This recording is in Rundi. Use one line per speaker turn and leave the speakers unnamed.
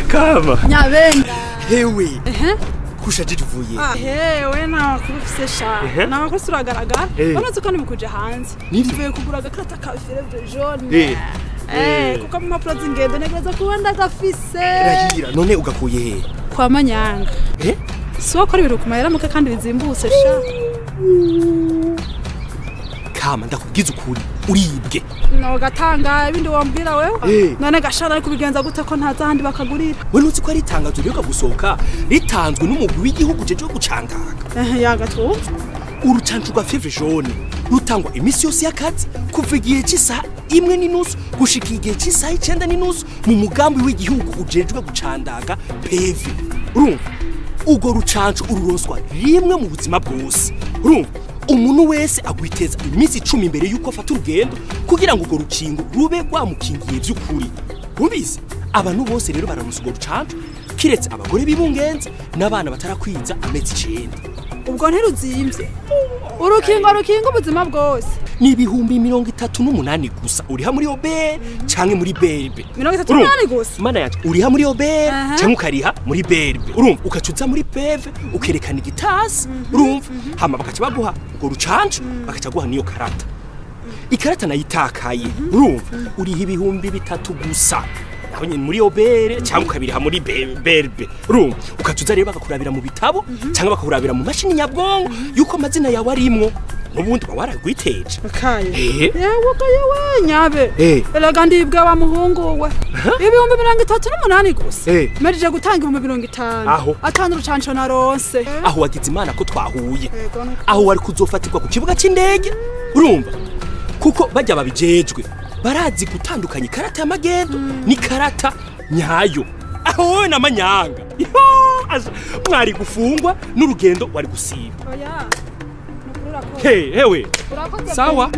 Kama.
Nyabenda.
Hewe. Kushaje tuvuye.
Hewe na kurufise sha. Na kusuragaragara. Banazi ko nimukuje hanze. Nivuye kugura agakarata ka fièvre jaune. Kuko mu mpapuro z'ingendo negereza kubanda gafise.
Rahira none ugakuye he?
Kwa manyanga. So ko ibiro kumayera muke kandi bizimbutse sha.
Kama ndakubwiza ukuri uribwe.
No gatanga ibindi wambwira wewe. None gashara ari kubigenza gute ko ntazahandi bakagurira.
We nuzi ko ari tangazo ryo gusohoka ritanzwe n'umugwi w'igihugu jeje gucandaga.
Yagatwo.
Urucanco rwa fièvre jaune rutangwa iminsi yose y'akazi kuva igihe cy'isaha 1:30 gushika igihe cy'isaha 9:30 mu mugambi w'igihugu ujejwe gucandaga PV. Urumva urwo rucanco ururonswa rimwe mu buzima bwose. Urumva umuntu wese agwiteza iminsi 10 imbere yuko afata urugendo kugira ngo urwo rukingo rube rwamukingiye by'ukuri. Ubizi abantu bose rero baramusa urwo rucanco kiretse abagore bibungenze n'abana batarakwiza amezi 9.
Ubwo ntiruzimvye. Urukingo ubuzima bwose.
Ni ibihumbi 38 gusa uriha muri obe canke muri berbe.
38 gusa.
Mana yacu uriha muri obe canke ukariha muri berbe. Urumva ukacuza muri peve ukerekana igitasi. Urumva hama bakaca baguha urwo rucanco bakaca guha niyo karata. Ikarata nayitakaye. Urumva uriha ibihumbi 3 gusa. Abanye muri obere cyangwa ukabiriha muri berbe. Urumva ukacuza rero bakakurabira mu bitabo cyangwa bakakurabira mu mashini nyabwongo yuko amazina yawe arimwo nubundi waragwiteje.
Akaye. Yewe kayewe nyabe. Elaga ndibwa wa muhungu we. Ibihumbi 38 gusa. Merije gutanga ibihumbi 50. Atanga urucanco na ronse.
Aho wagize imana ko twahuye. Aho wari kuzofatirwa ku kibuga c'indege. Urumva kuko bajya babijejwe barazi gutandukanya ikarata y'amagendo n'ikarata nyayo. Aho wowe na manyanga mwari gufungwa n'urugendo wari gusiba.
Oya.
Hewe. Sawa.